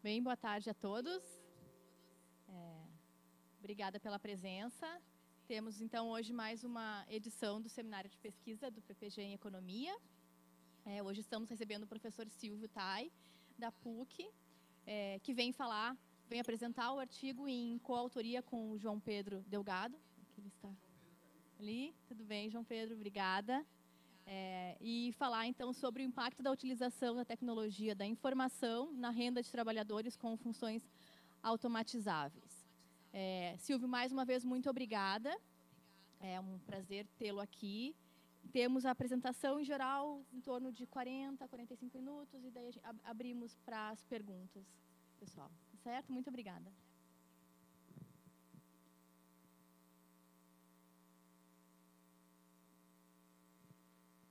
Bem, boa tarde a todos. Obrigada pela presença. Temos, então, hoje mais uma edição do Seminário de Pesquisa do PPG em Economia. Hoje estamos recebendo o professor Silvio Tai, da PUC, que vem apresentar o artigo em coautoria com o João Pedro Delgado. Aqui ele está ali. Tudo bem, João Pedro? Obrigada. E falar, então, sobre o impacto da utilização da tecnologia da informação na renda de trabalhadores com funções automatizáveis. Silvio, mais uma vez, muito obrigada. É um prazer tê-lo aqui. Temos a apresentação, em geral, em torno de 40, 45 minutos, e daí abrimos para as perguntas, pessoal. Certo? Muito obrigada.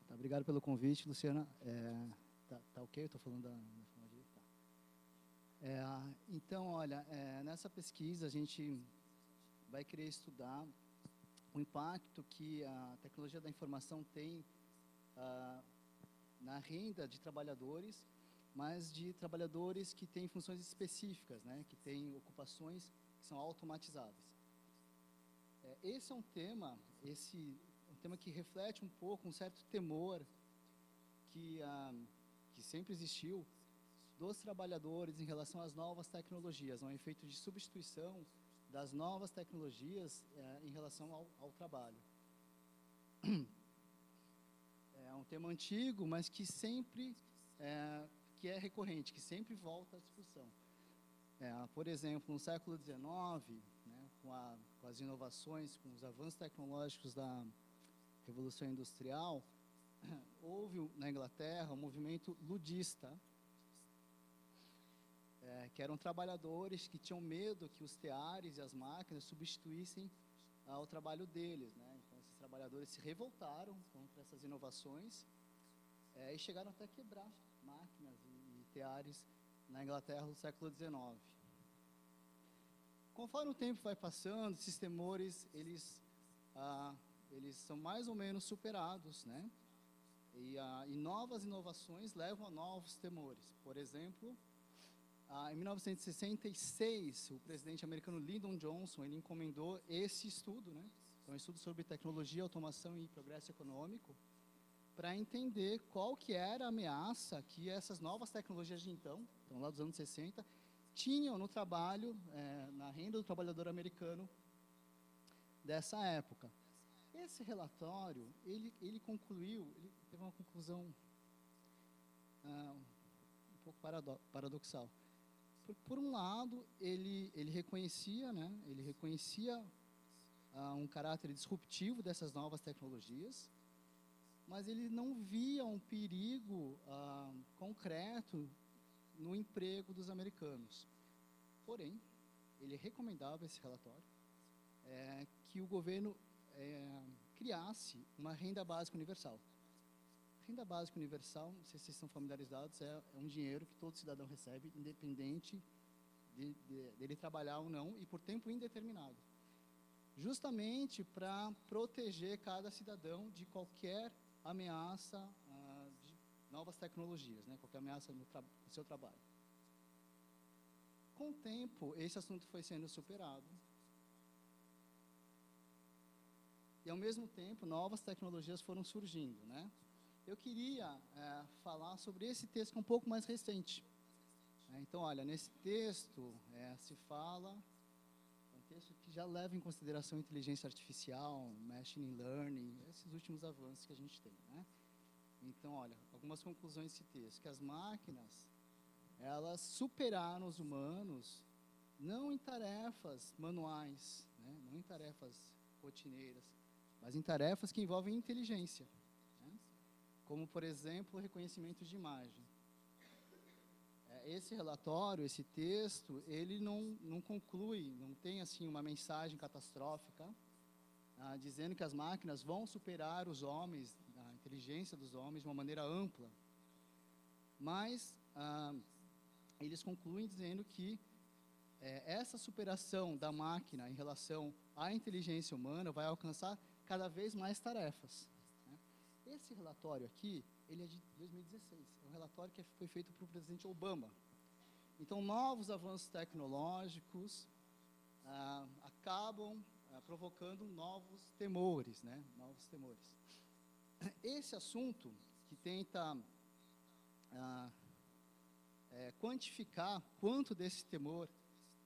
Obrigado pelo convite, Luciana. Tá ok? Eu estou falando da informação. Então, olha, nessa pesquisa a gente vai querer estudar o impacto que a tecnologia da informação tem na renda de trabalhadores, mas de trabalhadores que têm funções específicas, né, que têm ocupações que são automatizáveis. Esse é um tema que reflete um pouco um certo temor que sempre existiu dos trabalhadores em relação às novas tecnologias, um efeito de substituição das novas tecnologias em relação ao trabalho. É um tema antigo, mas que sempre que é recorrente, que sempre volta à discussão. Por exemplo, no século XIX, né, com as inovações, com os avanços tecnológicos da Revolução Industrial, houve na Inglaterra um movimento ludista, que eram trabalhadores que tinham medo que os teares e as máquinas substituíssem o trabalho deles, né? Então, esses trabalhadores se revoltaram contra essas inovações e chegaram até a quebrar máquinas e teares na Inglaterra do século XIX. Conforme o tempo vai passando, esses temores, eles são mais ou menos superados, né? E novas inovações levam a novos temores. Por exemplo, em 1966, o presidente americano Lyndon Johnson, ele encomendou esse estudo, né? Um estudo sobre tecnologia, automação e progresso econômico, para entender qual que era a ameaça que essas novas tecnologias de então lá dos anos 60, tinham no trabalho, na renda do trabalhador americano dessa época. Esse relatório, ele concluiu, ele teve uma conclusão um pouco paradoxal. Por um lado, ele reconhecia, né, um caráter disruptivo dessas novas tecnologias, mas ele não via um perigo concreto no emprego dos americanos. Porém, ele recomendava esse relatório, que o governo criasse uma renda básica universal. Renda básica universal, não sei se vocês estão familiarizados, é um dinheiro que todo cidadão recebe, independente dele trabalhar ou não, e por tempo indeterminado. Justamente para proteger cada cidadão de qualquer ameaça de novas tecnologias, né? Qualquer ameaça no seu trabalho. Com o tempo, esse assunto foi sendo superado. E, ao mesmo tempo, novas tecnologias foram surgindo, né? Eu queria falar sobre esse texto que é um pouco mais recente. Então, olha, nesse texto se fala, é um texto que já leva em consideração inteligência artificial, machine learning, esses últimos avanços que a gente tem, né? Então, olha, algumas conclusões desse texto, que as máquinas, elas superaram os humanos, não em tarefas manuais, né? Não em tarefas rotineiras, mas em tarefas que envolvem inteligência, né? Como, por exemplo, o reconhecimento de imagem. Esse relatório, esse texto, ele não conclui, não tem assim uma mensagem catastrófica, dizendo que as máquinas vão superar os homens, a inteligência dos homens de uma maneira ampla. Mas eles concluem dizendo que essa superação da máquina em relação à inteligência humana vai alcançar cada vez mais tarefas, né? Esse relatório aqui, ele é de 2016, é um relatório que foi feito para o presidente Obama. Então, novos avanços tecnológicos acabam provocando novos temores, né? Novos temores. Esse assunto, que tenta quantificar quanto desse temor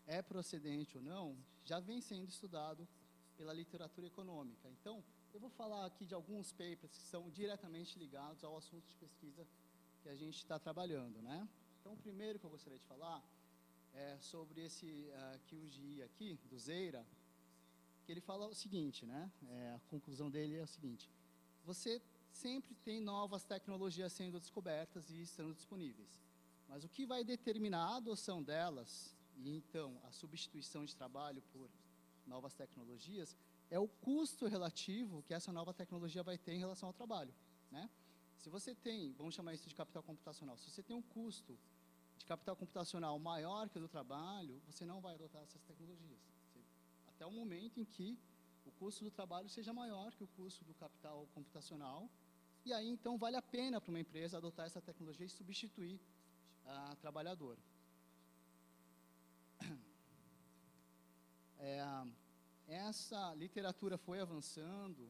é procedente ou não, já vem sendo estudado pela literatura econômica. Então, eu vou falar aqui de alguns papers que são diretamente ligados ao assunto de pesquisa que a gente está trabalhando, né? Então, o primeiro que eu gostaria de falar é sobre esse QGI aqui, do Zeira, que ele fala o seguinte, né? A conclusão dele é o seguinte: você sempre tem novas tecnologias sendo descobertas e estando disponíveis, mas o que vai determinar a adoção delas, e então a substituição de trabalho por novas tecnologias, é o custo relativo que essa nova tecnologia vai ter em relação ao trabalho, né? Se você tem, vamos chamar isso de capital computacional, se você tem um custo de capital computacional maior que o do trabalho, você não vai adotar essas tecnologias. Até o momento em que o custo do trabalho seja maior que o custo do capital computacional, e aí, então, vale a pena para uma empresa adotar essa tecnologia e substituir a trabalhador. Essa literatura foi avançando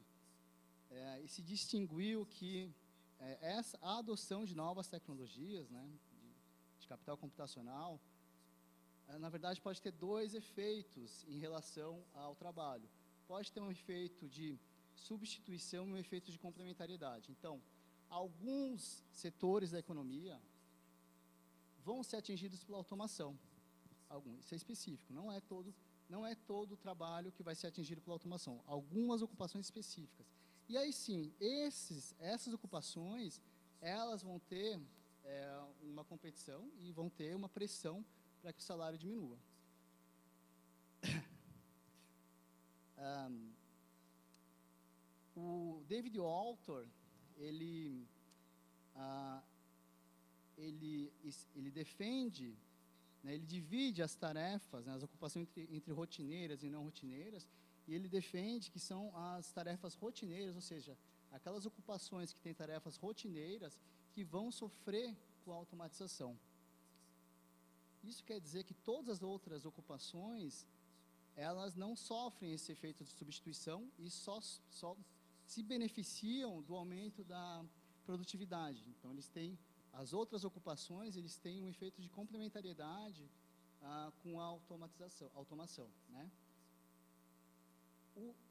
e se distinguiu que a adoção de novas tecnologias, né, de capital computacional, na verdade, pode ter dois efeitos em relação ao trabalho. Pode ter um efeito de substituição e um efeito de complementariedade. Então, alguns setores da economia vão ser atingidos pela automação. Isso é específico, não é todo o trabalho que vai ser atingido pela automação. Algumas ocupações específicas. E aí sim, essas ocupações, elas vão ter uma competição e vão ter uma pressão para que o salário diminua. O David Walter, ele defende, né, ele divide as tarefas, né, as ocupações entre rotineiras e não rotineiras, e ele defende que são as tarefas rotineiras, ou seja, aquelas ocupações que têm tarefas rotineiras que vão sofrer com a automatização. Isso quer dizer que todas as outras ocupações, elas não sofrem esse efeito de substituição e só se beneficiam do aumento da produtividade. Então, as outras ocupações, eles têm um efeito de complementariedade com a automação, né?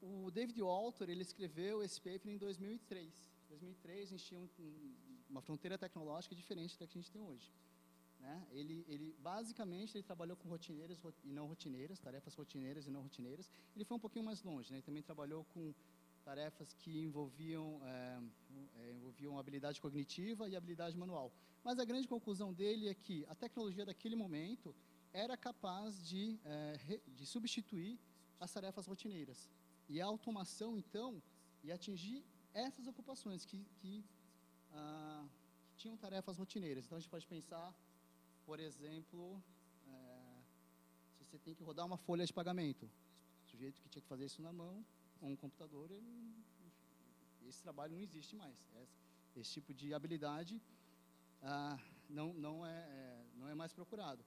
O David Walter, ele escreveu esse paper em 2003. Em 2003, a gente tinha uma fronteira tecnológica diferente da que a gente tem hoje, né? Basicamente, ele trabalhou com rotineiras e não rotineiras, tarefas rotineiras e não rotineiras. Ele foi um pouquinho mais longe, né? Ele também trabalhou com tarefas que envolviam habilidade cognitiva e habilidade manual. Mas a grande conclusão dele é que a tecnologia daquele momento era capaz de substituir as tarefas rotineiras. E a automação, então, ia atingir essas ocupações que tinham tarefas rotineiras. Então, a gente pode pensar, por exemplo, se você tem que rodar uma folha de pagamento. O sujeito que tinha que fazer isso na mão, com um computador, esse trabalho não existe mais. Esse tipo de habilidade não é mais procurado.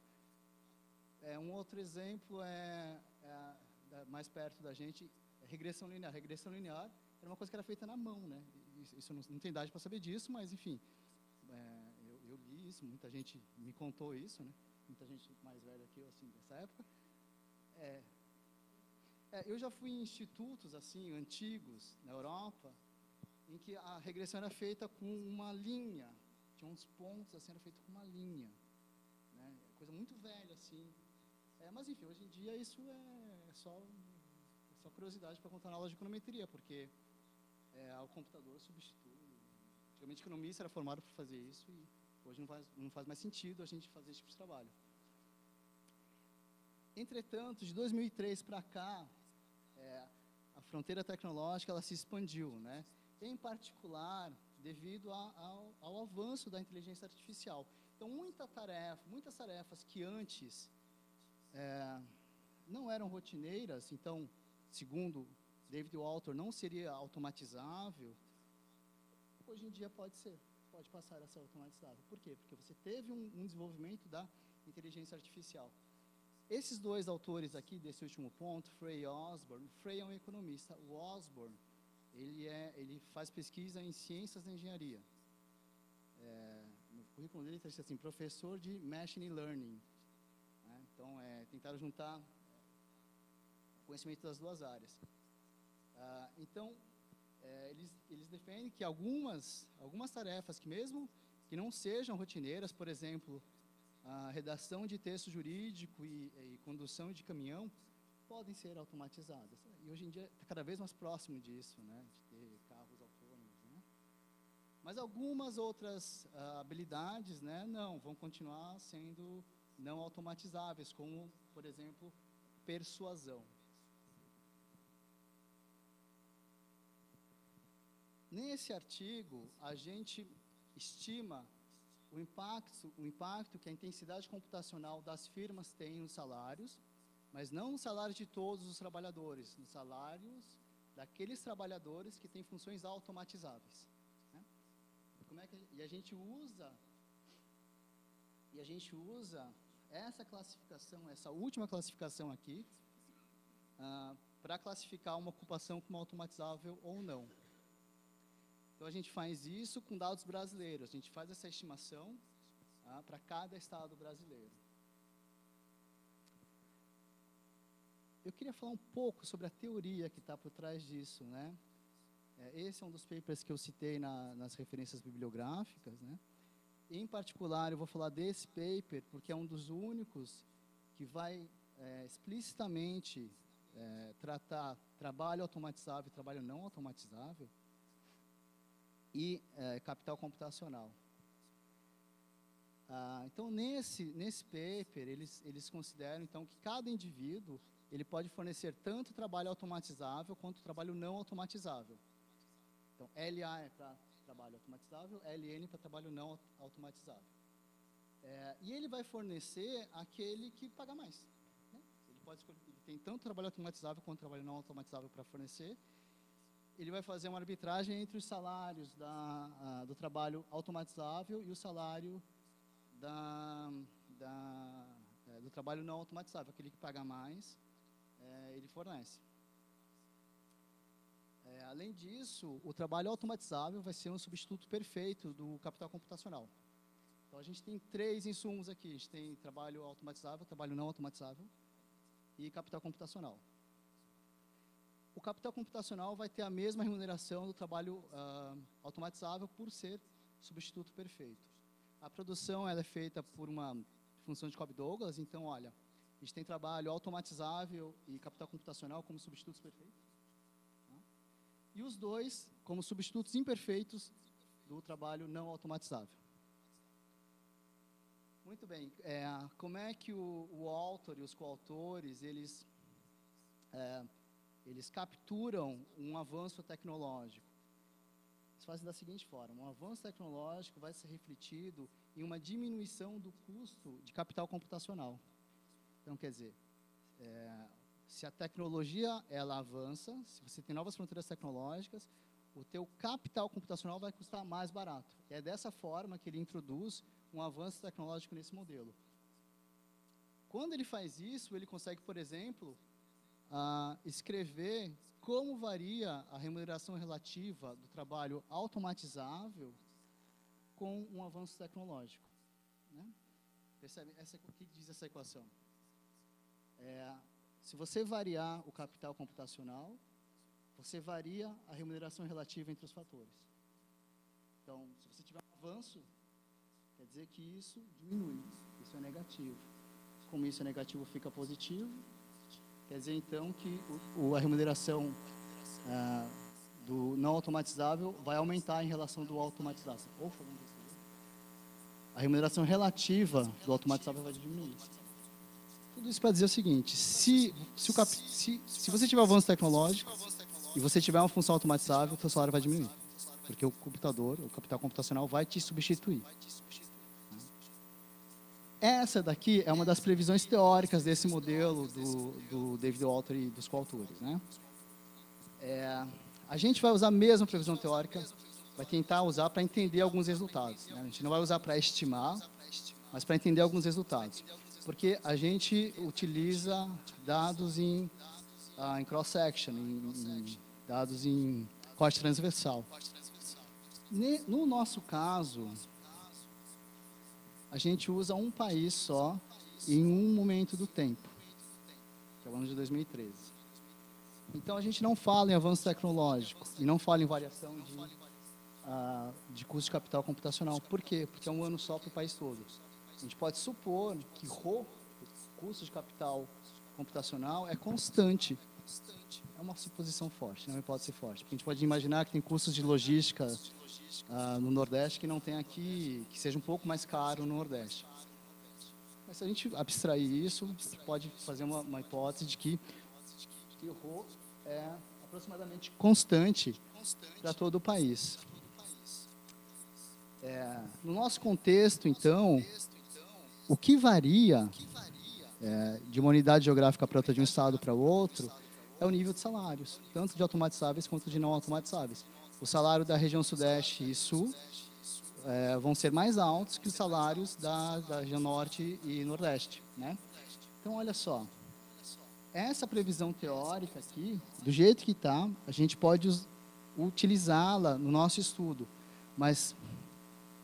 Um outro exemplo mais perto da gente, regressão linear. Regressão linear era uma coisa que era feita na mão, né? Isso não tem idade para saber disso, mas, enfim, eu li isso, muita gente me contou isso, né? Muita gente mais velha que eu, assim, dessa época. Eu já fui em institutos, assim, antigos, na Europa, em que a regressão era feita com uma linha. Tinha uns pontos, assim, era feito com uma linha, né? Coisa muito velha, assim. Mas, enfim, hoje em dia isso é só curiosidade para contar na aula de econometria, porque o computador substitui. Antigamente, economista era formado para fazer isso e hoje não faz mais sentido a gente fazer esse tipo de trabalho. Entretanto, de 2003 para cá, a fronteira tecnológica ela se expandiu, né? Em particular, devido ao avanço da inteligência artificial. Então, muitas tarefas que antes não eram rotineiras, então, segundo David Walter, não seria automatizável, hoje em dia pode passar a ser automatizado. Por quê? Porque você teve um desenvolvimento da inteligência artificial. Esses dois autores aqui, desse último ponto, Frey e Osborne, Frey é um economista, o Osborne, ele faz pesquisa em ciências da engenharia. No currículo dele está escrito assim, professor de Machine Learning. Né? Então, tentaram juntar conhecimento das duas áreas. Então, eles defendem que algumas tarefas que mesmo que não sejam rotineiras, por exemplo, a redação de texto jurídico e condução de caminhão, podem ser automatizadas. E hoje em dia está cada vez mais próximo disso, né, de ter carros autônomos. Né? Mas algumas outras habilidades, né, não, vão continuar sendo não automatizáveis, como, por exemplo, persuasão. Nesse artigo, a gente estima o impacto que a intensidade computacional das firmas tem nos salários, mas não nos salários de todos os trabalhadores, nos salários daqueles trabalhadores que têm funções automatizáveis. Né? E a gente usa essa classificação, essa última classificação aqui, para classificar uma ocupação como automatizável ou não. Então, a gente faz isso com dados brasileiros. A gente faz essa estimação para cada estado brasileiro. Eu queria falar um pouco sobre a teoria que está por trás disso. Né? Esse é um dos papers que eu citei nas referências bibliográficas. Né? Em particular, eu vou falar desse paper, porque é um dos únicos que vai explicitamente tratar trabalho automatizável e trabalho não automatizável, e capital computacional. Então, nesse paper, eles consideram então, que cada indivíduo ele pode fornecer tanto trabalho automatizável quanto trabalho não automatizável. Então, LA é para trabalho automatizável, LN para trabalho não automatizável. E ele vai fornecer aquele que paga mais. Né? Ele pode escolher, ele tem tanto trabalho automatizável quanto trabalho não automatizável para fornecer. Ele vai fazer uma arbitragem entre os salários do trabalho automatizável e o salário do trabalho não automatizável. Aquele que paga mais, ele fornece. Além disso, o trabalho automatizável vai ser um substituto perfeito do capital computacional. Então, a gente tem 3 insumos aqui. A gente tem trabalho automatizável, trabalho não automatizável e capital computacional. O capital computacional vai ter a mesma remuneração do trabalho automatizável por ser substituto perfeito. A produção ela é feita por uma função de Cobb-Douglas, então, olha, a gente tem trabalho automatizável e capital computacional como substitutos perfeitos. Tá? E os dois como substitutos imperfeitos do trabalho não automatizável. Muito bem, como é que o autor e os coautores, eles capturam um avanço tecnológico? Eles fazem da seguinte forma: um avanço tecnológico vai ser refletido em uma diminuição do custo de capital computacional. Então, quer dizer, se a tecnologia ela avança, se você tem novas fronteiras tecnológicas, o teu capital computacional vai custar mais barato. É dessa forma que ele introduz um avanço tecnológico nesse modelo. Quando ele faz isso, ele consegue, por exemplo, escrever como varia a remuneração relativa do trabalho automatizável com um avanço tecnológico. Né? Percebe? O que diz essa equação? Se você variar o capital computacional, você varia a remuneração relativa entre os fatores. Então, se você tiver um avanço, quer dizer que isso diminui, isso é negativo. Como isso é negativo, fica positivo. Quer dizer, então, que a remuneração do não automatizável vai aumentar em relação do automatizável. A remuneração relativa do automatizável vai diminuir. Tudo isso para dizer o seguinte: se você tiver avanço tecnológico e você tiver uma função automatizável, o seu salário vai diminuir. Porque o capital computacional vai te substituir. Essa daqui é uma das previsões teóricas desse modelo do David Walter e dos coautores. Né? A gente vai usar a mesma previsão teórica, vai tentar usar para entender alguns resultados. Né? A gente não vai usar para estimar, mas para entender alguns resultados. Porque a gente utiliza dados em cross-section, dados em corte transversal. No nosso caso, a gente usa um país só em um momento do tempo, que é o ano de 2013. Então, a gente não fala em avanço tecnológico e não fala em variação de custo de capital computacional. Por quê? Porque é um ano só para o país todo. A gente pode supor que o custo de capital computacional é constante. É uma suposição forte, não é uma hipótese forte. Porque a gente pode imaginar que tem custos de logística no Nordeste que não tem aqui, que seja um pouco mais caro no Nordeste. Mas se a gente abstrair isso, pode fazer uma hipótese de que o RO é aproximadamente constante para todo o país. No nosso contexto, então, o que varia de uma unidade geográfica para outra, de um estado para outro, é o nível de salários, tanto de automatizáveis quanto de não automatizáveis. O salário da região Sudeste e Sul vão ser mais altos que os salários da região Norte e Nordeste, né? Então, olha só, essa previsão teórica aqui, do jeito que está, a gente pode utilizá-la no nosso estudo, mas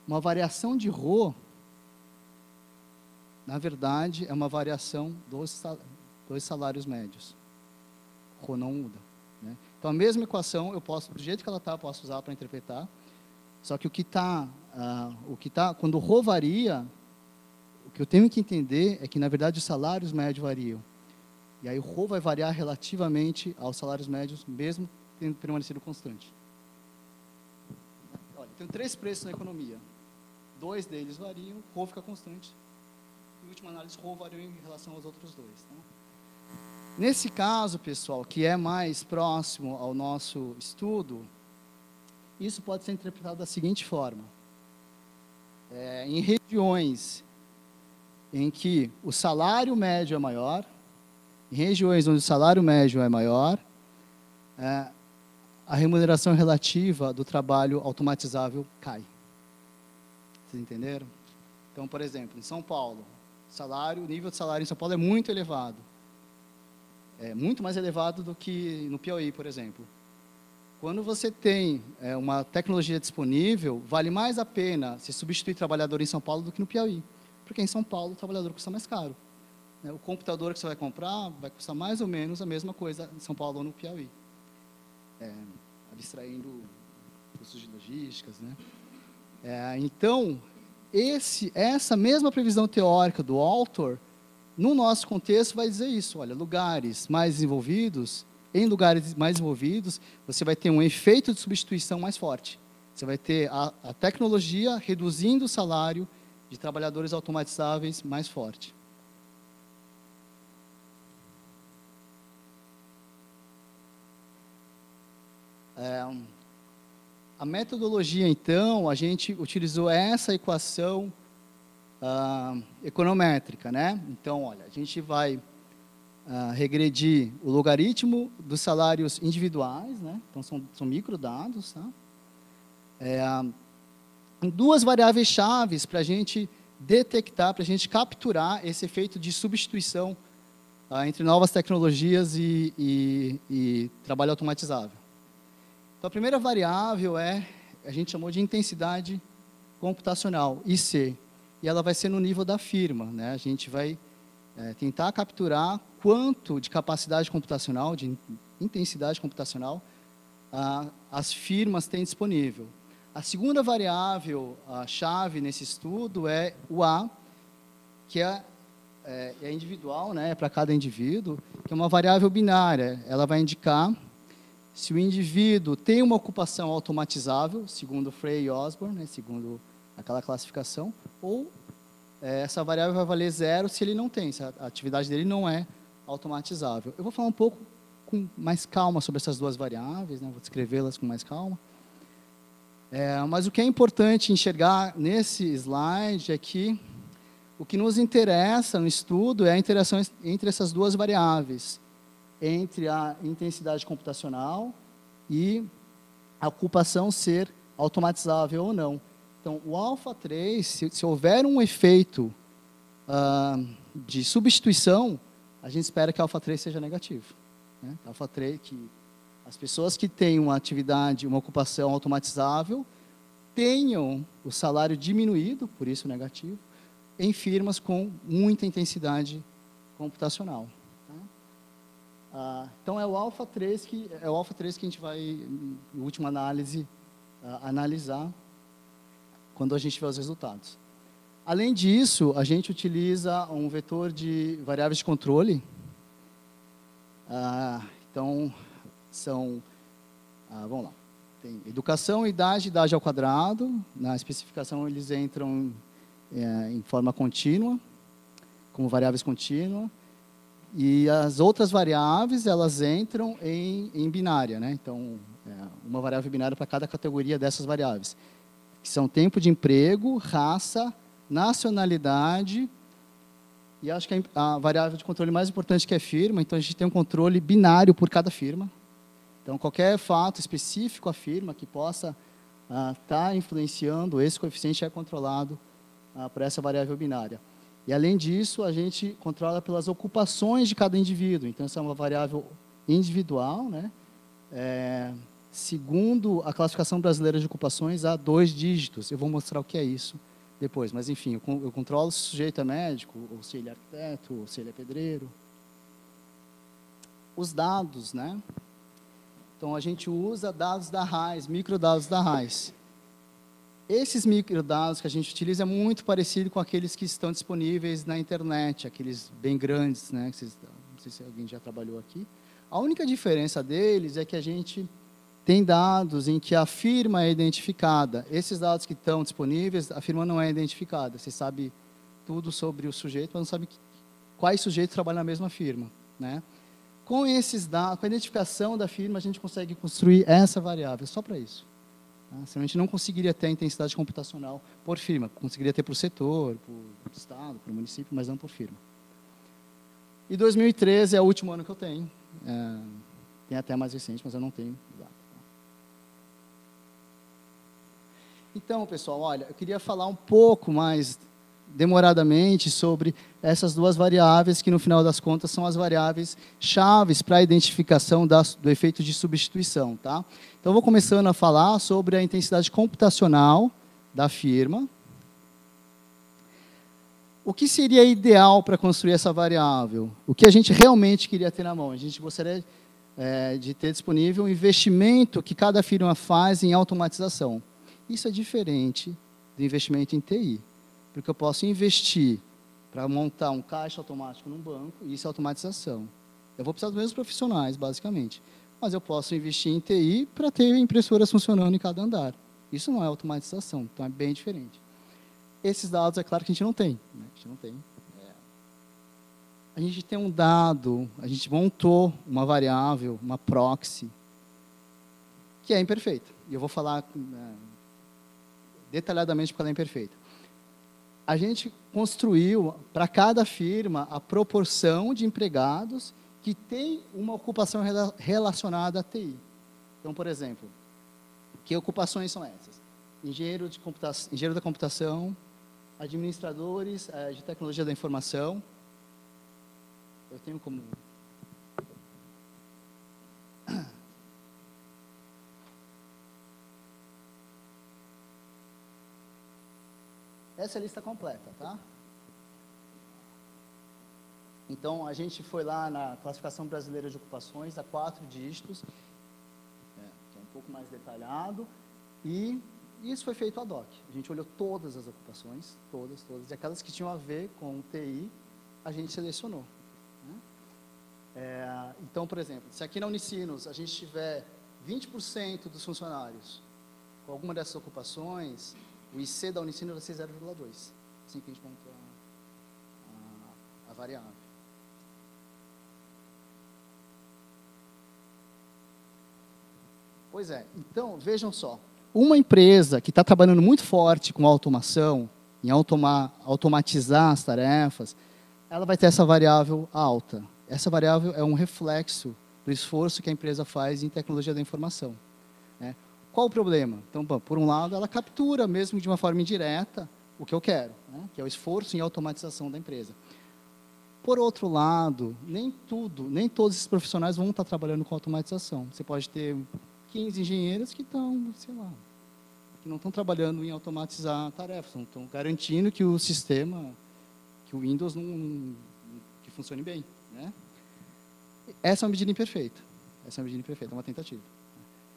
uma variação de Rho, na verdade, é uma variação dos salários médios. Rho não muda, né? Então, a mesma equação, eu posso, do jeito que ela está, eu posso usar para interpretar, só que quando o Rho varia, o que eu tenho que entender é que, na verdade, os salários médios variam. E aí o Rho vai variar relativamente aos salários médios, mesmo tendo permanecido constante. Olha, tem 3 preços na economia. 2 deles variam, o Rho fica constante. Em última análise, o Rho variou em relação aos outros 2. Tá? Nesse caso, pessoal, que é mais próximo ao nosso estudo, isso pode ser interpretado da seguinte forma. Em regiões em que o salário médio é maior, em regiões onde o salário médio é maior, a remuneração relativa do trabalho automatizável cai. Vocês entenderam? Então, por exemplo, em São Paulo, o nível de salário em São Paulo é muito elevado. É muito mais elevado do que no Piauí, por exemplo. Quando você tem uma tecnologia disponível, vale mais a pena se substituir trabalhador em São Paulo do que no Piauí. Porque em São Paulo o trabalhador custa mais caro. O computador que você vai comprar vai custar mais ou menos a mesma coisa em São Paulo ou no Piauí. Abstraindo custos de logísticas, né? Então, essa mesma previsão teórica do autor, no nosso contexto, vai dizer isso. Olha, em lugares mais desenvolvidos, você vai ter um efeito de substituição mais forte. Você vai ter a tecnologia reduzindo o salário de trabalhadores automatizáveis mais forte. A metodologia, então, a gente utilizou essa equação econométrica, né? Então, olha, a gente vai regredir o logaritmo dos salários individuais, né? Então, são microdados, tá? Duas variáveis chaves para a gente detectar, para a gente capturar esse efeito de substituição entre novas tecnologias e trabalho automatizável. Então, a primeira variável a gente chamou de intensidade computacional, IC, e ela vai ser no nível da firma, né? A gente vai tentar capturar quanto de capacidade computacional, de intensidade computacional, as firmas têm disponível. A segunda variável chave nesse estudo é o A, que é individual, né? É para cada indivíduo, que é uma variável binária. Ela vai indicar se o indivíduo tem uma ocupação automatizável, segundo Frey e Osborne, né, segundo aquela classificação, ou essa variável vai valer 0 se ele não tem, se a atividade dele não é automatizável. Eu vou falar um pouco com mais calma sobre essas duas variáveis, né, vou descrevê-las com mais calma. Mas o que é importante enxergar nesse slide é que o que nos interessa no estudo é a interação entre essas duas variáveis, entre a intensidade computacional e a ocupação ser automatizável ou não. Então, o alfa 3, se houver um efeito de substituição, a gente espera que alfa 3 seja negativo. Né? Alfa 3, que as pessoas que têm uma atividade, uma ocupação automatizável, tenham o salário diminuído, por isso negativo, em firmas com muita intensidade computacional. Então, é o alfa 3 que a gente vai, em última análise, analisar quando a gente vê os resultados. Além disso, a gente utiliza um vetor de variáveis de controle. Então, vamos lá. Tem educação, idade ao quadrado. Na especificação, eles entram em forma contínua, como variáveis contínuas. E as outras variáveis, elas entram em binária, né? Então, uma variável binária para cada categoria dessas variáveis, que são tempo de emprego, raça, nacionalidade, e acho que a variável de controle mais importante que é firma, então a gente tem um controle binário por cada firma. Então, qualquer fato específico à firma que possa estar influenciando esse coeficiente é controlado por essa variável binária. E, além disso, a gente controla pelas ocupações de cada indivíduo. Então, essa é uma variável individual, né? Segundo a classificação brasileira de ocupações, há 2 dígitos. Eu vou mostrar o que é isso depois. Mas, enfim, eu controlo se o sujeito é médico, ou se ele é arquiteto, ou se ele é pedreiro. Os dados, né? Então, a gente usa dados da RAIS, microdados da RAIS. Esses microdados que a gente utiliza é muito parecido com aqueles que estão disponíveis na internet, aqueles bem grandes, né? Que não sei se alguém já trabalhou aqui. A única diferença deles é que a gente tem dados em que a firma é identificada. Esses dados que estão disponíveis, a firma não é identificada. Você sabe tudo sobre o sujeito, mas não sabe quais sujeitos trabalham na mesma firma, né? Com esses dados, com a identificação da firma, a gente consegue construir essa variável, só para isso. Senão a gente não conseguiria ter a intensidade computacional por firma. Conseguiria ter por setor, por estado, por município, mas não por firma. E 2013 é o último ano que eu tenho. Tem até mais recente, mas eu não tenho data. Então, pessoal, olha, eu queria falar um pouco mais demoradamente sobre essas 2 variáveis que, no final das contas, são as variáveis chaves para a identificação do efeito de substituição. Tá? Então, eu vou começando a falar sobre a intensidade computacional da firma. O que seria ideal para construir essa variável? O que a gente realmente queria ter na mão? A gente gostaria de ter disponível um investimento que cada firma faz em automatização. Isso é diferente do investimento em TI. Porque eu posso investir para montar um caixa automático num banco, e isso é automatização. Eu vou precisar dos mesmos profissionais, basicamente. Mas eu posso investir em TI para ter impressoras funcionando em cada andar. Isso não é automatização, então é bem diferente. Esses dados, é claro que a gente não tem. Né? A gente não tem. A gente tem um dado, a gente montou uma variável, uma proxy, que é imperfeita. E eu vou falar detalhadamente porque ela é imperfeita. A gente construiu para cada firma a proporção de empregados que tem uma ocupação relacionada à TI. Então, por exemplo, que ocupações são essas? Engenheiro da computação, administradores de tecnologia da informação. Eu tenho como... Essa é a lista completa, tá? Então, a gente foi lá na classificação brasileira de ocupações, a 4 dígitos, que é um pouco mais detalhado, e isso foi feito ad hoc. A gente olhou todas as ocupações, todas, e aquelas que tinham a ver com TI, a gente selecionou. Né? Então, por exemplo, se aqui na Unicinos a gente tiver 20% dos funcionários com alguma dessas ocupações, o IC da Unicinos vai ser 0,2. Assim que a gente montou a variável. Pois é, então, vejam só. Uma empresa que está trabalhando muito forte com automação, em automatizar as tarefas, ela vai ter essa variável alta. Essa variável é um reflexo do esforço que a empresa faz em tecnologia da informação. Né? qual o problema? Então, por um lado, ela captura, mesmo de uma forma indireta, o que eu quero, né? Que é o esforço em automatização da empresa. Por outro lado, nem todos esses profissionais vão estar trabalhando com automatização. Você pode ter 15 engenheiros que estão, sei lá, que não estão trabalhando em automatizar tarefas, não estão garantindo que o sistema, que o Windows que funcione bem, né? Essa é uma medida imperfeita. Essa é uma medida imperfeita, é uma tentativa.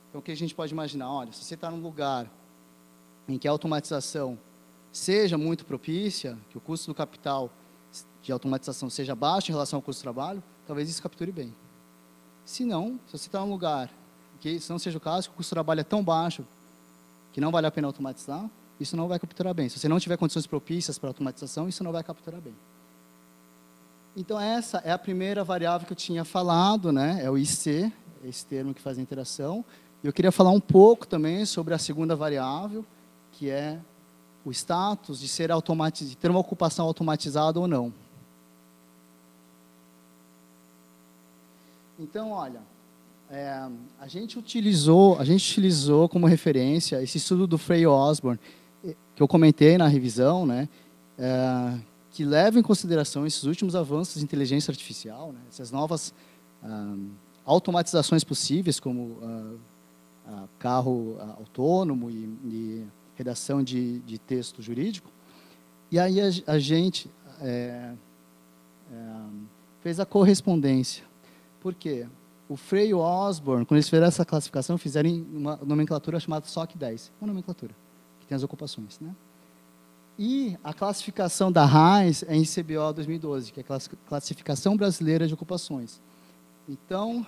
Então, o que a gente pode imaginar? Olha, se você está num lugar em que a automatização seja muito propícia, que o custo do capital de automatização seja baixo em relação ao custo do trabalho, talvez isso capture bem. Se não, se você está num lugar que isso não seja o caso, que o custo do trabalho é tão baixo que não vale a pena automatizar, isso não vai capturar bem. Se você não tiver condições propícias para automatização, isso não vai capturar bem. Então, essa é a primeira variável que eu tinha falado, né? É o IC, esse termo que faz a interação. Eu queria falar um pouco também sobre a segunda variável, que é o status de ter uma ocupação automatizada ou não. Então, olha, a gente utilizou como referência esse estudo do Frey Osborne, que eu comentei na revisão, né? Que leva em consideração esses últimos avanços de inteligência artificial, né? Essas novas automatizações possíveis, como carro autônomo e redação de texto jurídico. E aí a gente fez a correspondência. Por quê? O Frey e o Osborne, quando eles fizeram essa classificação, fizeram uma nomenclatura chamada SOC 10, uma nomenclatura, que tem as ocupações, né? E a classificação da RAIS é em CBO 2012, que é a Classificação Brasileira de Ocupações. Então,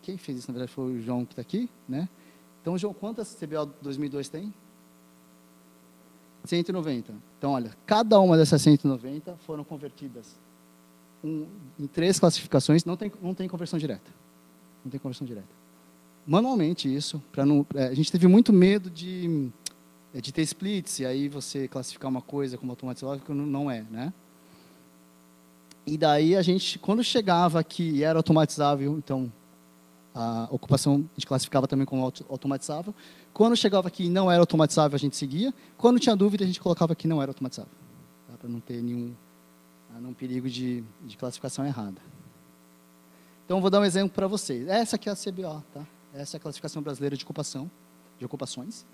quem fez isso, na verdade, foi o João, que está aqui, né? Então, João, quantas CBO 2002 tem? 190. Então, olha, cada uma dessas 190 foram convertidas em 3 classificações, não tem conversão direta. Não tem conversão direta. Manualmente, isso, a gente teve muito medo de ter splits, e aí você classificar uma coisa como automatizável, que não é, né? E daí a gente, quando chegava aqui e era automatizável, então a ocupação a gente classificava também como automatizável. Quando chegava aqui e não era automatizável, a gente seguia. Quando tinha dúvida, a gente colocava que não era automatizável, tá? Para não ter nenhum perigo de classificação errada. Então, vou dar um exemplo para vocês. Essa aqui é a CBO, tá? Essa é a Classificação Brasileira de Ocupações.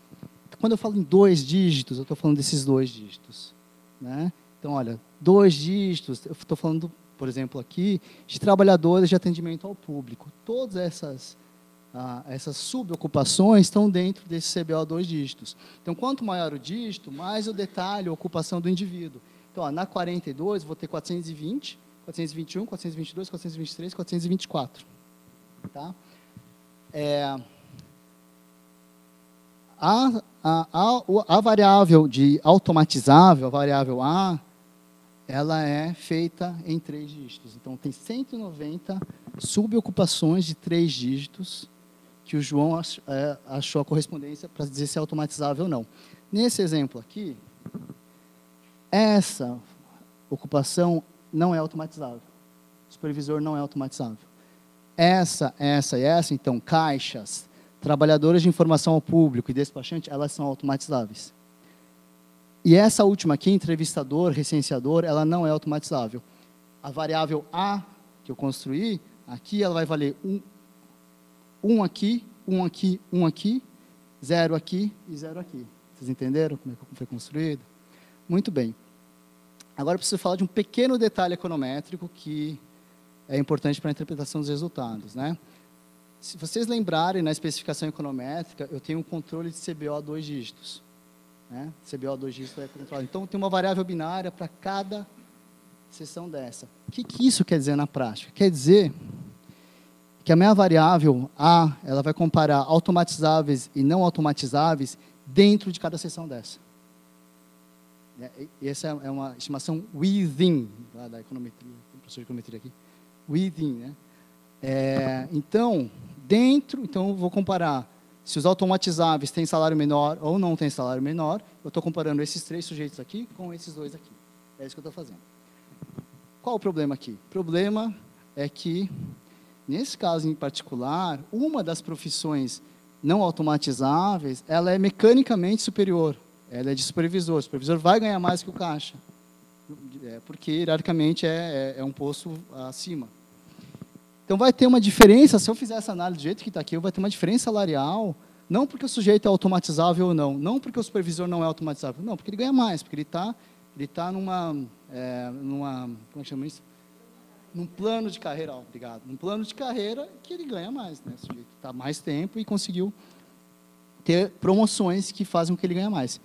Quando eu falo em 2 dígitos, eu estou falando desses 2 dígitos, né? Então, olha, 2 dígitos, eu estou falando, por exemplo, aqui, de trabalhadores de atendimento ao público. Todas essas subocupações estão dentro desse CBO 2 dígitos. Então, quanto maior o dígito, mais eu detalho a ocupação do indivíduo. Então, ó, na 42, vou ter 420, 421, 422, 423, 424. Tá? A variável de automatizável, a variável A, ela é feita em 3 dígitos. Então, tem 190 subocupações de 3 dígitos que o João achou a correspondência para dizer se é automatizável ou não. Nesse exemplo aqui, essa ocupação não é automatizável. O supervisor não é automatizável. Essa e essa, então, caixas, trabalhadores de informação ao público e despachante, elas são automatizáveis. E essa última aqui, entrevistador, recenseador, ela não é automatizável. A variável A que eu construí, aqui ela vai valer 1 aqui, 1 aqui, 1 aqui, 0 aqui e 0 aqui. Vocês entenderam como é que foi construído? Muito bem. Agora eu preciso falar de um pequeno detalhe econométrico que é importante para a interpretação dos resultados, né? Se vocês lembrarem, na especificação econométrica, eu tenho um controle de CBO 2 dígitos. Né? CBO 2 dígitos é controlado. Então, tem uma variável binária para cada seção dessa. O que isso quer dizer na prática? Quer dizer que a minha variável A, ela vai comparar automatizáveis e não automatizáveis dentro de cada seção dessa. Essa é uma estimação within, da econometria, o professor de econometria aqui. Within, né? Então, eu vou comparar se os automatizáveis têm salário menor ou não têm salário menor. Eu estou comparando esses 3 sujeitos aqui com esses 2 aqui. É isso que eu estou fazendo. Qual o problema aqui? O problema é que, nesse caso em particular, uma das profissões não automatizáveis, ela é mecanicamente superior, ela é de supervisor. O supervisor vai ganhar mais que o caixa, porque, hierarquicamente, é um posto acima. Então, vai ter uma diferença, se eu fizer essa análise do jeito que está aqui, vai ter uma diferença salarial, não porque o sujeito é automatizável ou não, não porque o supervisor não é automatizável, não, porque ele ganha mais, porque ele tá numa como é que chama isso? Num plano de carreira, obrigado, num plano de carreira que ele ganha mais, né? O sujeito está mais tempo e conseguiu ter promoções que fazem com que ele ganhe mais.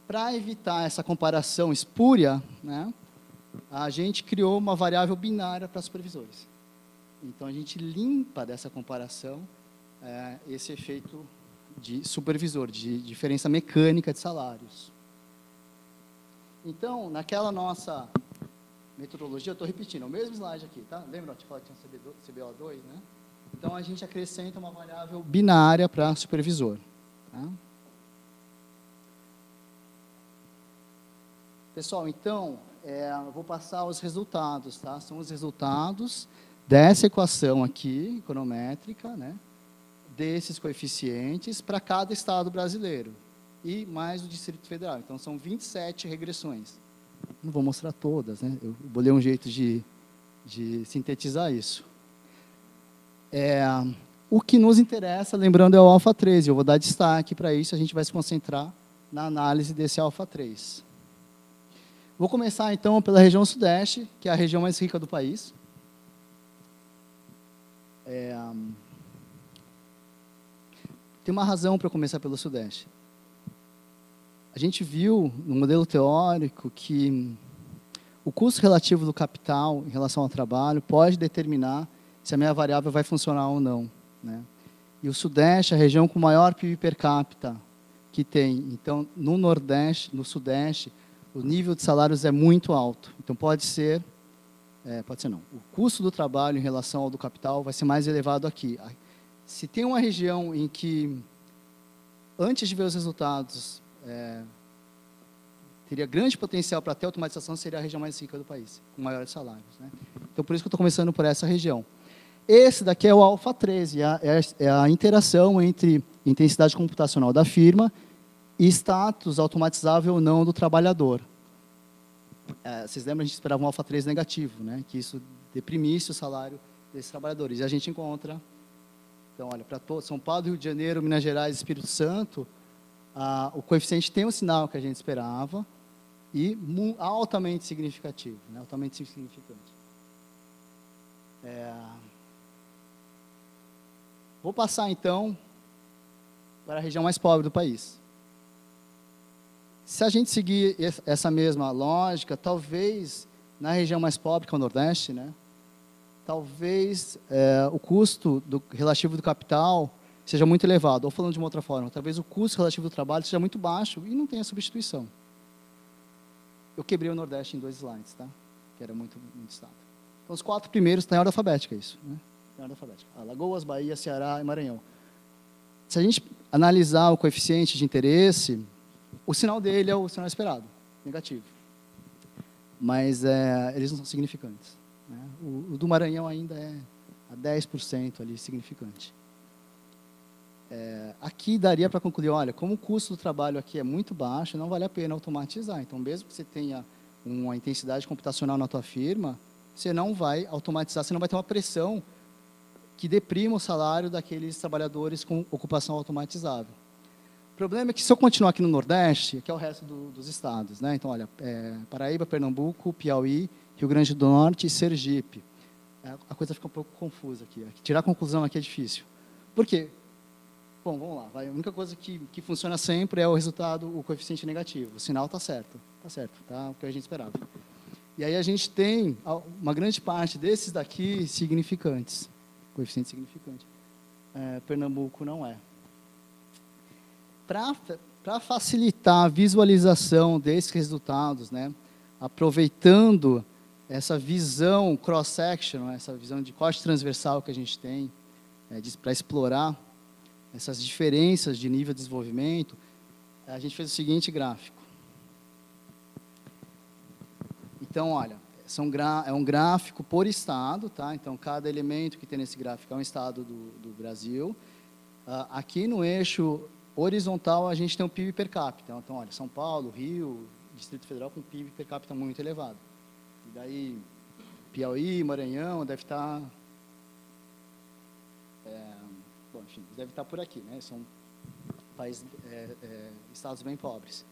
Para evitar essa comparação espúria, né, a gente criou uma variável binária para supervisores. Então, a gente limpa dessa comparação esse efeito de supervisor, de diferença mecânica de salários. Então, naquela nossa metodologia, eu estou repetindo, é o mesmo slide aqui, tá? Lembra que eu tinha CBO2, né? Então, a gente acrescenta uma variável binária para supervisor. Tá? Pessoal, então, eu vou passar os resultados, tá? São os resultados dessa equação aqui, econométrica, né? Desses coeficientes para cada estado brasileiro e mais o Distrito Federal. Então, são 27 regressões. Não vou mostrar todas, né? Eu bolei um jeito de sintetizar isso. O que nos interessa, lembrando, é o alfa 3. Eu vou dar destaque para isso, a gente vai se concentrar na análise desse alfa 3. Vou começar, então, pela região Sudeste, que é a região mais rica do país. Tem uma razão para começar pelo Sudeste. A gente viu no modelo teórico que o custo relativo do capital em relação ao trabalho pode determinar se a minha variável vai funcionar ou não, né? E o Sudeste é a região com maior PIB per capita que tem. Então, no Nordeste, no Sudeste, o nível de salários é muito alto. Então, pode ser não. O custo do trabalho em relação ao do capital vai ser mais elevado aqui. Se tem uma região em que, antes de ver os resultados, teria grande potencial para ter automatização, seria a região mais rica do país, com maiores salários, né? Então, por isso que eu estou começando por essa região. Esse daqui é o alfa 13, é a interação entre intensidade computacional da firma e status automatizável ou não do trabalhador. Vocês lembram, a gente esperava um alfa 3 negativo, né? Que isso deprimisse o salário desses trabalhadores. E a gente encontra, então, olha, para São Paulo, Rio de Janeiro, Minas Gerais e Espírito Santo, o coeficiente tem o sinal que a gente esperava e altamente significativo, né? Altamente significante. Vou passar, então, para a região mais pobre do país. Se a gente seguir essa mesma lógica, talvez, na região mais pobre, que é o Nordeste, né, talvez o custo relativo do capital seja muito elevado. Ou falando de uma outra forma, talvez o custo relativo do trabalho seja muito baixo e não tenha substituição. Eu quebrei o Nordeste em 2 slides, tá? Que era muito estado. Então, os 4 primeiros estão em ordem alfabética, isso, né? Em ordem alfabética. Alagoas, Bahia, Ceará e Maranhão. Se a gente analisar o coeficiente de interesse, o sinal dele é o sinal esperado, negativo. Mas eles não são significantes, né? O do Maranhão ainda é a 10% ali, significante. Aqui daria para concluir, olha, como o custo do trabalho aqui é muito baixo, não vale a pena automatizar. Então, mesmo que você tenha uma intensidade computacional na tua firma, você não vai automatizar, você não vai ter uma pressão que deprima o salário daqueles trabalhadores com ocupação automatizável. O problema é que, se eu continuar aqui no Nordeste, que é o resto dos estados, né? Então, olha, Paraíba, Pernambuco, Piauí, Rio Grande do Norte e Sergipe. A coisa fica um pouco confusa aqui. Tirar a conclusão aqui é difícil. Por quê? Bom, vamos lá. A única coisa que funciona sempre é o resultado, o coeficiente negativo. O sinal está certo, tá o que a gente esperava. E aí a gente tem uma grande parte desses daqui significantes, coeficiente significante. Pernambuco não é. Para facilitar a visualização desses resultados, né, aproveitando essa visão cross-section, essa visão de corte transversal que a gente tem, para explorar essas diferenças de nível de desenvolvimento, a gente fez o seguinte gráfico. Então, olha, é um gráfico por estado, tá? Então, cada elemento que tem nesse gráfico é um estado do Brasil. Aqui no eixo horizontal, a gente tem o PIB per capita. Então, olha, São Paulo, Rio, Distrito Federal com PIB per capita muito elevado. E daí, Piauí, Maranhão, deve estar... bom, enfim, deve estar por aqui, né? São países, estados bem pobres.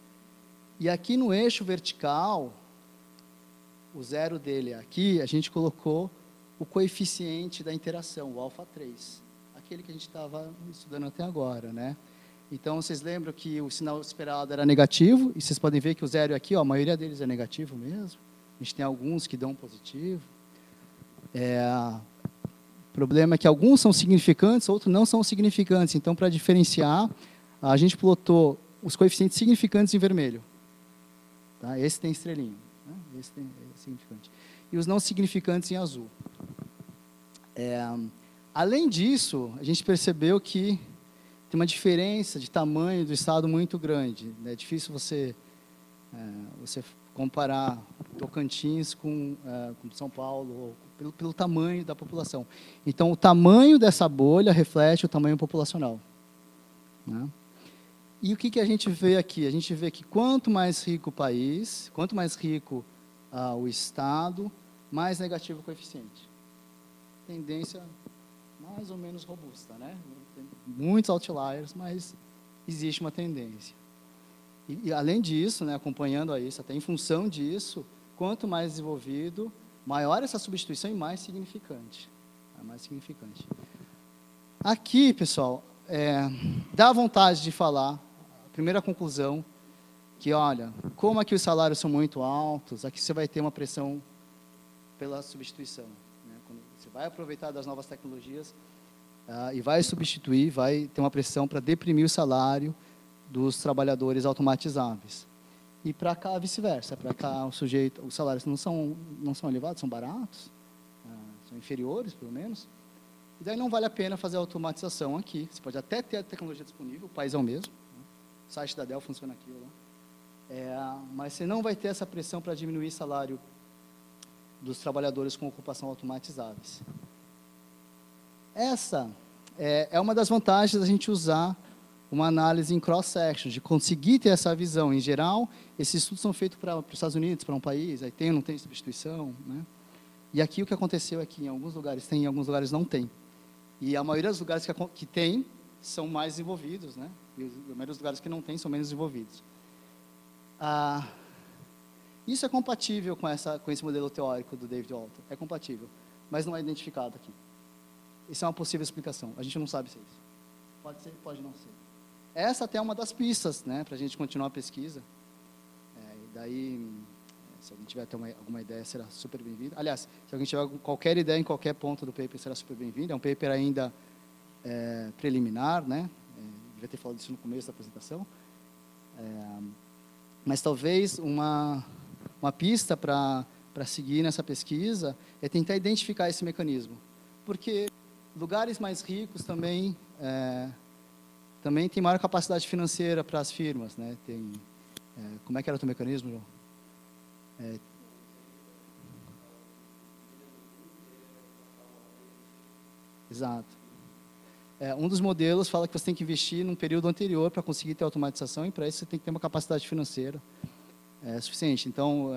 E aqui no eixo vertical, o zero dele aqui, a gente colocou o coeficiente da interação, o alfa 3, aquele que a gente estava estudando até agora, né? Então, vocês lembram que o sinal esperado era negativo, e vocês podem ver que o zero aqui, ó, a maioria deles é negativo mesmo. A gente tem alguns que dão positivo. O problema é que alguns são significantes, outros não são significantes. Então, para diferenciar, a gente plotou os coeficientes significantes em vermelho. Tá? Esse tem estrelinha, né? Esse é significante. E os não significantes em azul. Além disso, a gente percebeu que tem uma diferença de tamanho do estado muito grande. É difícil você comparar Tocantins com São Paulo, pelo tamanho da população. Então, o tamanho dessa bolha reflete o tamanho populacional, né? E o que a gente vê aqui? A gente vê que quanto mais rico o país, quanto mais rico o estado, mais negativo o coeficiente. Tendência mais ou menos robusta, né? Tem muitos outliers, mas existe uma tendência. E além disso, né, acompanhando a isso, até em função disso, quanto mais desenvolvido, maior essa substituição e mais significante. Mais significante. Aqui, pessoal, dá vontade de falar, a primeira conclusão, que, olha, como aqui os salários são muito altos, aqui você vai ter uma pressão pela substituição. Né? Quando você vai aproveitar das novas tecnologias e vai substituir, vai ter uma pressão para deprimir o salário dos trabalhadores automatizáveis. E para cá, vice-versa. Para cá, os salários não são elevados, são baratos, são inferiores, pelo menos. E daí não vale a pena fazer a automatização aqui. Você pode até ter a tecnologia disponível, o país é o mesmo. Né? O site da Dell funciona aqui ou lá. Mas você não vai ter essa pressão para diminuir o salário dos trabalhadores com ocupação automatizáveis. Essa é uma das vantagens da gente usar uma análise em cross-section, de conseguir ter essa visão. Em geral, esses estudos são feitos para os Estados Unidos, para um país, aí tem ou não tem substituição, né? E aqui o que aconteceu é que em alguns lugares tem, em alguns lugares não tem. E a maioria dos lugares que tem são mais desenvolvidos, né? E a maioria dos lugares que não tem são menos desenvolvidos. Isso é compatível com esse modelo teórico do David Alter. É compatível, mas não é identificado aqui. Isso é uma possível explicação. A gente não sabe se é isso. Pode ser, pode não ser. Essa até é uma das pistas, né, para a gente continuar a pesquisa. E daí, se alguém tiver até alguma ideia, será super bem-vindo. Aliás, se alguém tiver qualquer ideia em qualquer ponto do paper, será super bem-vindo. É um paper ainda preliminar, né? Devia ter falado isso no começo da apresentação. Mas talvez uma pista para seguir nessa pesquisa é tentar identificar esse mecanismo. Porque lugares mais ricos também tem maior capacidade financeira para as firmas, né? Como é que era o teu mecanismo, João? Exato. Um dos modelos fala que você tem que investir num período anterior para conseguir ter automatização, e para isso você tem que ter uma capacidade financeira suficiente. Então,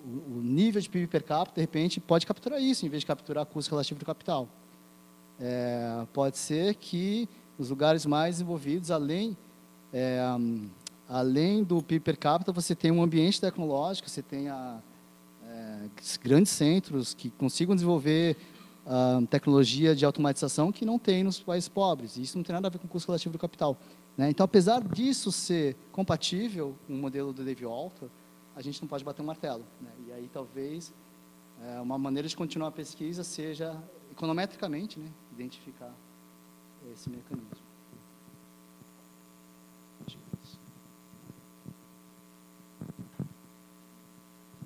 o nível de PIB per capita, de repente, pode capturar isso, em vez de capturar custo relativo do capital. Pode ser que os lugares mais desenvolvidos, além do PIB per capita, você tem um ambiente tecnológico, você tem grandes centros que consigam desenvolver tecnologia de automatização que não tem nos países pobres. E isso não tem nada a ver com o custo relativo do capital, né? Então, apesar disso ser compatível com o modelo do David Alter, a gente não pode bater um martelo, né? E aí, talvez, uma maneira de continuar a pesquisa seja, econometricamente, né, identificar esse mecanismo.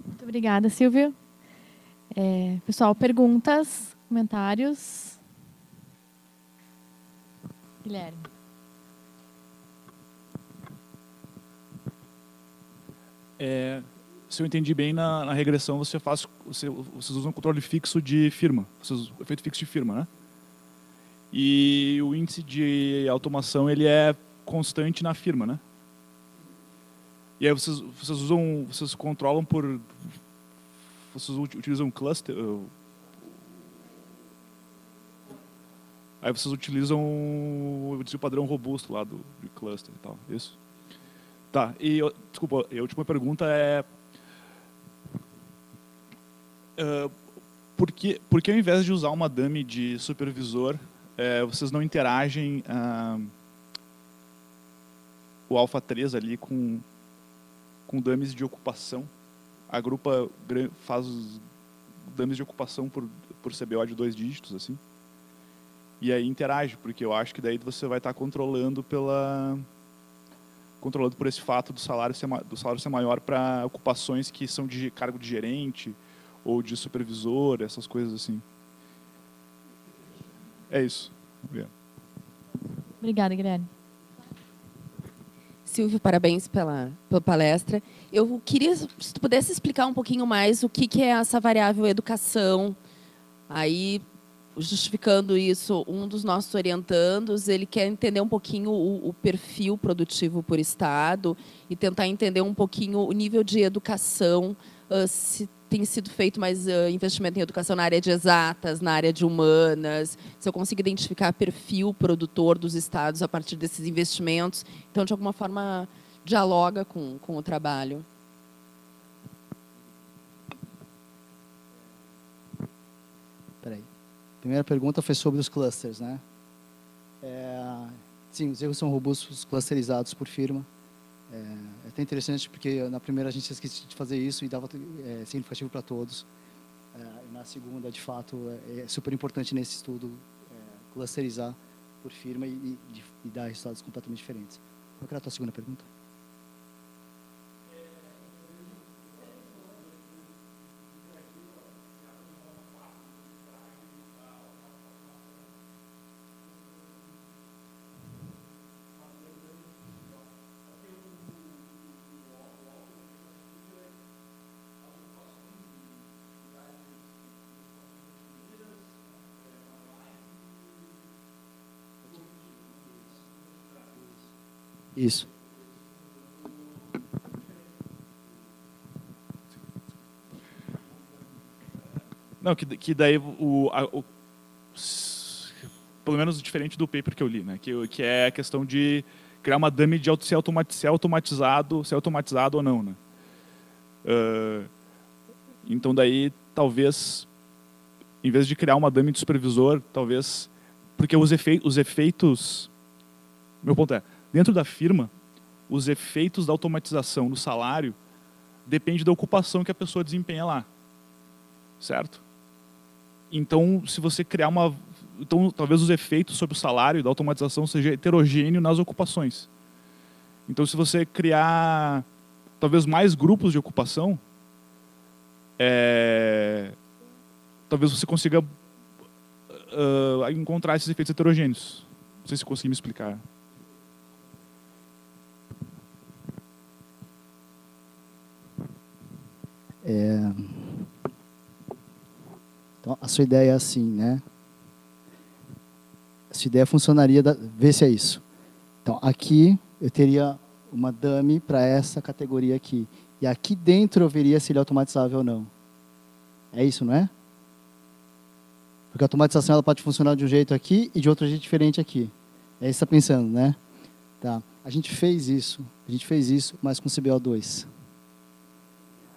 Muito obrigada, Silvio. Pessoal, perguntas, comentários? Guilherme. Se eu entendi bem, na regressão vocês usam um controle fixo de firma, efeito fixo de firma, né? E o índice de automação ele é constante na firma, né? E aí vocês controlam por... Vocês utilizam cluster... Aí vocês utilizam o padrão robusto lá de cluster e tal, isso? Tá, desculpa, a última pergunta é... por que ao invés de usar uma dummy de supervisor, vocês não interagem o Alpha 3 ali com dummies de ocupação? Agrupa, faz os dummies de ocupação por CBO de 2 dígitos, assim? E aí interage, porque eu acho que daí você vai estar controlando por esse fato do salário ser maior para ocupações que são de cargo de gerente ou de supervisor, essas coisas assim. É isso. Obrigado. Obrigada, Guilherme. Silvio, parabéns pela palestra. Eu queria, se tu pudesse explicar um pouquinho mais o que é essa variável educação. Aí, justificando isso, um dos nossos orientandos, ele quer entender um pouquinho o perfil produtivo por estado e tentar entender um pouquinho o nível de educação, se tem sido feito mais investimento em educação na área de exatas, na área de humanas, se eu consigo identificar perfil produtor dos estados a partir desses investimentos. Então, de alguma forma, dialoga com o trabalho. Peraí. A primeira pergunta foi sobre os clusters, né? Sim, os erros são robustos, clusterizados por firma. É até interessante porque na primeira a gente esqueceu de fazer isso e dava significativo para todos. E na segunda, de fato, é super importante nesse estudo clusterizar por firma e dar resultados completamente diferentes. Qual era a tua segunda pergunta? Isso. Não, que daí pelo menos diferente do paper que eu li, né? Que é a questão de criar uma dummy de ser automatizado ou não, né? Então daí talvez, em vez de criar uma dummy de supervisor, talvez porque os efeitos, meu ponto é, dentro da firma, os efeitos da automatização no salário depende da ocupação que a pessoa desempenha lá, certo? Então, se você criar então, talvez os efeitos sobre o salário da automatização seja heterogêneo nas ocupações. Então, se você criar talvez mais grupos de ocupação, talvez você consiga encontrar esses efeitos heterogêneos. Não sei se consegui me explicar. Então, a sua ideia é assim, né? A sua ideia funcionaria, vê se é isso. Então, aqui eu teria uma dummy para essa categoria aqui. E aqui dentro eu veria se ele é automatizável ou não. É isso, não é? Porque a automatização ela pode funcionar de um jeito aqui e de outro jeito diferente aqui. É isso que você está pensando, né? Tá. A gente fez isso, mas com CBO2.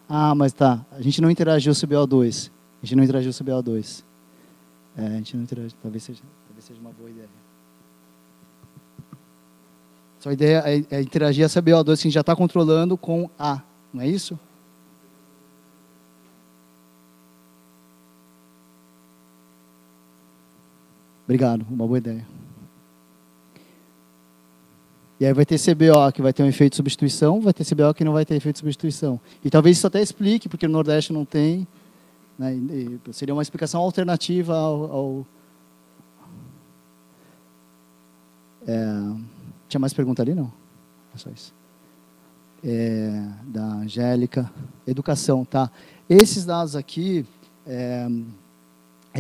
Ah, mas tá. A gente não interagiu o CBO2. A gente não interagiu o CBO2. A gente não interagiu. Talvez seja uma boa ideia. Sua ideia é interagir a CBO2 que a gente já está controlando com A. Não é isso? Obrigado. Uma boa ideia. E aí vai ter CBO que vai ter um efeito de substituição, vai ter CBO que não vai ter efeito de substituição. E talvez isso até explique, porque no Nordeste não tem. Né? Seria uma explicação alternativa ao tinha mais pergunta ali, não? É só isso. Da Angélica. Educação, tá? Esses dados aqui,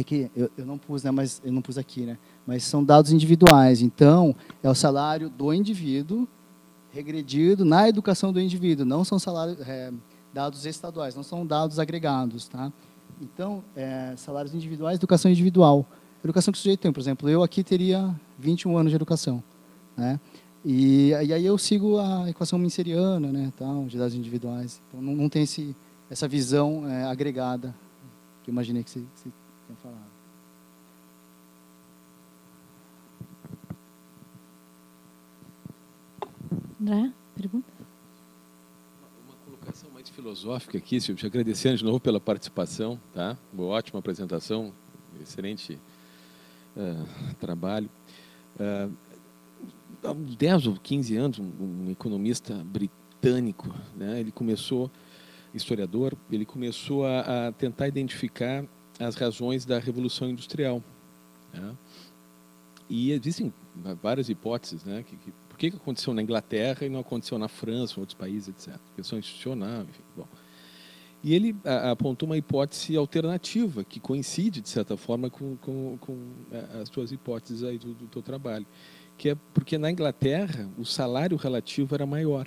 é que eu não pus, né, mas eu não pus aqui, né? Mas são dados individuais. Então, é o salário do indivíduo regredido na educação do indivíduo. Não são dados estaduais, não são dados agregados, tá? Então, salários individuais, educação individual. Educação que o sujeito tem, por exemplo, eu aqui teria 21 anos de educação, né? E aí eu sigo a equação minceriana, né, tal, de dados individuais. Então, não tem essa visão agregada que eu imaginei que você tinha falado. André, pergunta? Uma colocação mais filosófica aqui, Silvio, te agradecendo de novo pela participação, tá? Uma ótima apresentação, excelente trabalho. Há 10 ou 15 anos, um economista britânico, né, ele começou, historiador, ele começou a tentar identificar as razões da Revolução Industrial, né? E existem várias hipóteses, né, por que aconteceu na Inglaterra e não aconteceu na França, ou outros países, etc. Questão institucional, enfim. Bom. E ele apontou uma hipótese alternativa, que coincide, de certa forma, com as suas hipóteses aí do teu trabalho, que é porque na Inglaterra o salário relativo era maior.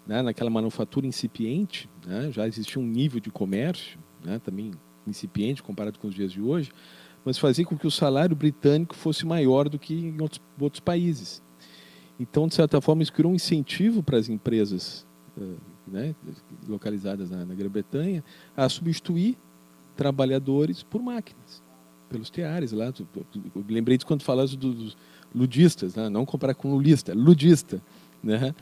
Né? Naquela manufatura incipiente, né? Já existia um nível de comércio, né? Também incipiente comparado com os dias de hoje, mas fazia com que o salário britânico fosse maior do que em outros países. Então, de certa forma, isso criou um incentivo para as empresas, né, localizadas na Grã-Bretanha, a substituir trabalhadores por máquinas, pelos teares lá. Eu lembrei disso quando falaste dos ludistas, né? Não comparar com lulista, ludista, né?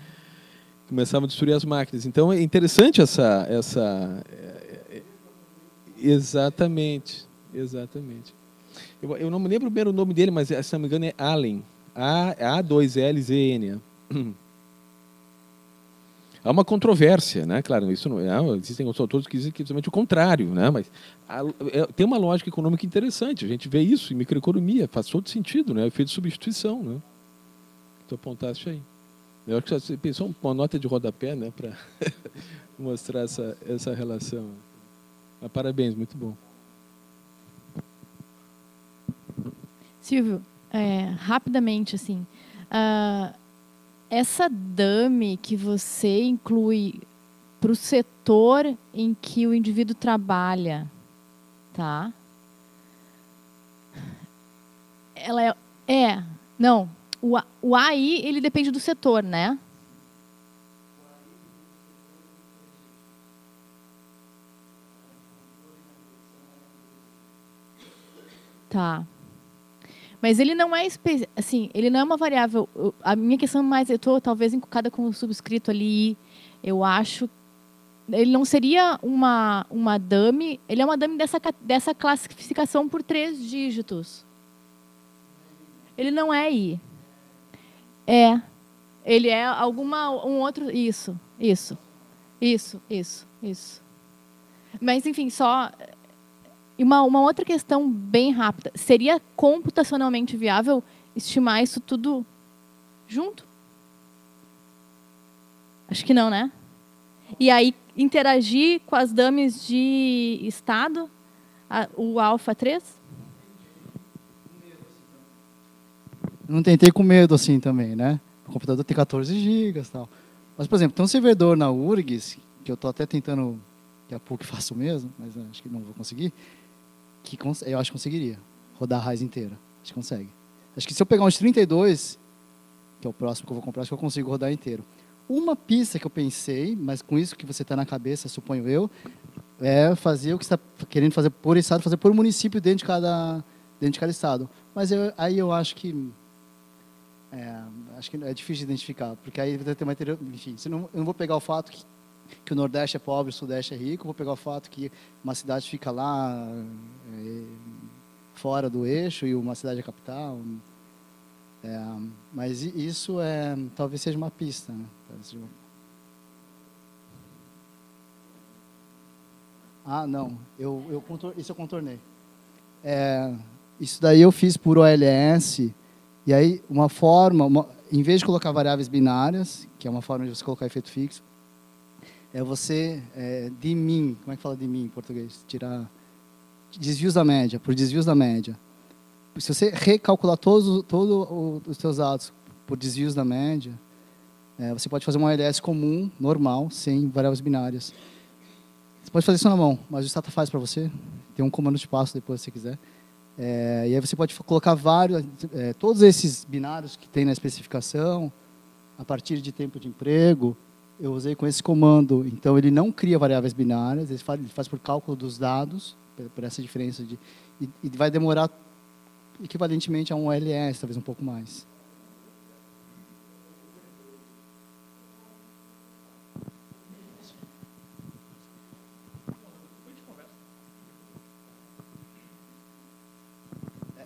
Começavam a destruir as máquinas. Então é interessante essa exatamente. Eu não me lembro bem o nome dele, mas se não me engano é Allen, A2LZN. Há uma controvérsia, né? Claro, isso não existem outros autores que dizem que é exatamente o contrário, né? Mas tem uma lógica econômica interessante. A gente vê isso em microeconomia, faz todo sentido, né? O efeito de substituição, né? Tu apontaste aí. Eu acho que você pensou uma nota de rodapé, né, para mostrar essa relação. Mas, parabéns, muito bom. Silvio, rapidamente, assim, essa DAME que você inclui para o setor em que o indivíduo trabalha, tá? Ela não, o AI, ele depende do setor, né? Tá. Mas ele não é assim, ele não é uma variável. A minha questão mais, eu estou talvez encucada com o subscrito ali. Eu acho, ele não seria uma DAME. Ele é uma DAME dessa classificação por 3 dígitos. Ele não é I. Ele é um outro. Isso. Mas enfim, só. E uma outra questão bem rápida. Seria computacionalmente viável estimar isso tudo junto? Acho que não, né? E aí, interagir com as DAMEs de estado, o alfa 3? Eu não tentei com medo assim também, né? O computador tem 14 GB e tal. Mas, por exemplo, tem um servidor na URGS, que eu estou até tentando que a PUC faça o mesmo, mas acho que não vou conseguir, que eu acho que conseguiria rodar a raiz inteira. Acho que consegue. Acho que se eu pegar uns 32, que é o próximo que eu vou comprar, acho que eu consigo rodar inteiro. Uma pista que eu pensei, mas com isso que você está na cabeça, suponho eu, é fazer o que você está querendo fazer por estado, fazer por município dentro de cada estado. Mas aí eu acho que é difícil de identificar, porque aí vai ter material, enfim, eu não vou pegar o fato que o Nordeste é pobre, o Sudeste é rico, vou pegar o fato que uma cidade fica lá fora do eixo e uma cidade é capital. Mas isso talvez seja uma pista, né? Não, isso eu contornei. Isso daí eu fiz por OLS, e aí em vez de colocar variáveis binárias, que é uma forma de você colocar efeito fixo, você de mim, como é que fala de mim em português? desvios da média, por desvios da média. Se você recalcular todos os seus dados por desvios da média, você pode fazer uma OLS comum, normal, sem variáveis binárias. Você pode fazer isso na mão, mas o Stata faz para você. Tem um comando de passo depois, se você quiser. E aí você pode colocar todos esses binários que tem na especificação, a partir de tempo de emprego, eu usei com esse comando. Então, ele não cria variáveis binárias, ele faz por cálculo dos dados, por essa diferença e vai demorar equivalentemente a um OLS, talvez um pouco mais.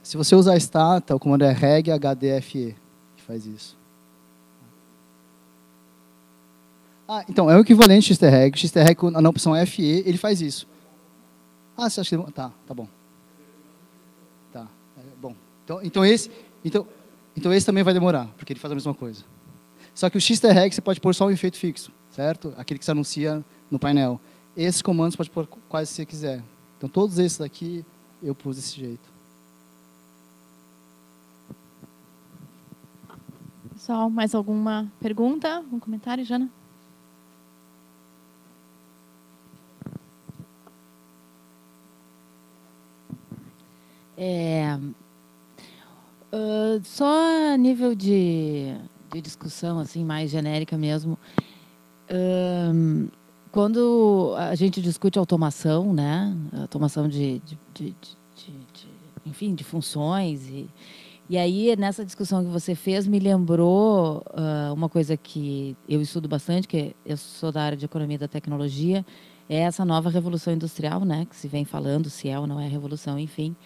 Se você usar Stata, o comando é reg hdfe, que faz isso. Então, é o equivalente xtreg. Xtreg, na opção FE, ele faz isso. Você acha que... Tá bom. Tá, bom. Então esse também vai demorar, porque ele faz a mesma coisa. Só que o xtreg você pode pôr só um efeito fixo, certo? Aquele que se anuncia no painel. Esses comandos você pode pôr quase se você quiser. Então, todos esses daqui, eu pus desse jeito. Pessoal, mais alguma pergunta? Um comentário, Jana? Só a nível de discussão, assim, mais genérica mesmo. Quando a gente discute automação, né? Automação enfim, de funções e aí, nessa discussão que você fez, me lembrou uma coisa que eu estudo bastante, que eu sou da área de economia da tecnologia, é essa nova revolução industrial, né, que se vem falando, se é ou não é revolução, enfim,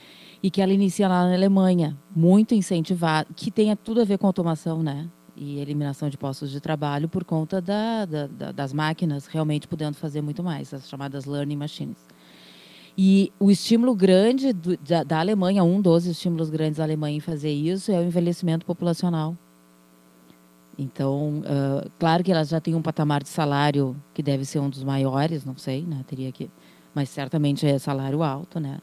e que ela inicia lá na Alemanha, muito incentivada, que tem tudo a ver com automação, né, e eliminação de postos de trabalho por conta das máquinas realmente podendo fazer muito mais, as chamadas learning machines. E o estímulo grande da Alemanha, um dos estímulos grandes da Alemanha em fazer isso é o envelhecimento populacional. Então, claro que elas já têm um patamar de salário que deve ser um dos maiores, não sei, né? Teria que, mas certamente é salário alto, né?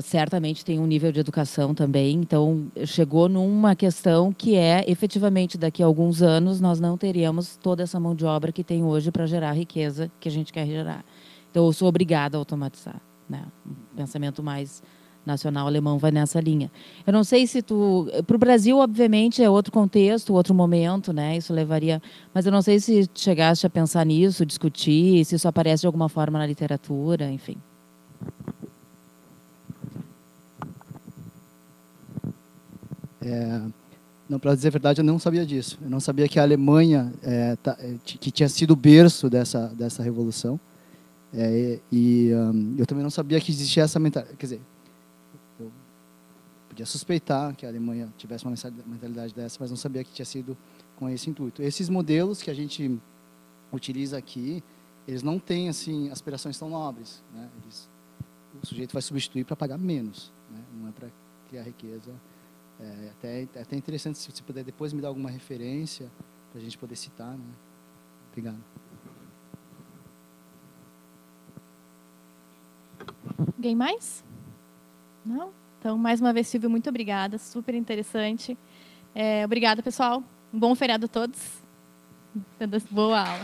Certamente tem um nível de educação também. Então, chegou numa questão que efetivamente, daqui a alguns anos, nós não teríamos toda essa mão de obra que tem hoje para gerar a riqueza que a gente quer gerar. Então, eu sou obrigada a automatizar. Né? O pensamento mais nacional alemão vai nessa linha. Eu não sei se para o Brasil, obviamente, é outro contexto, outro momento, né? Isso levaria... Mas eu não sei se chegaste a pensar nisso, discutir, se isso aparece de alguma forma na literatura, enfim. Não, para dizer a verdade, eu não sabia disso. Eu não sabia que a Alemanha que tinha sido o berço dessa revolução. Eu também não sabia que existia essa mentalidade. Quer dizer, eu podia suspeitar que a Alemanha tivesse uma mentalidade dessa, mas não sabia que tinha sido com esse intuito. Esses modelos que a gente utiliza aqui, eles não têm assim aspirações tão nobres, né? O sujeito vai substituir para pagar menos, né? Não é para criar riqueza. Até interessante se você puder depois me dar alguma referência para a gente poder citar, né? Obrigado. Alguém mais? Não? Então, mais uma vez, Silvio, muito obrigada. Super interessante. Obrigada, pessoal. Um bom feriado a todos. Boa aula.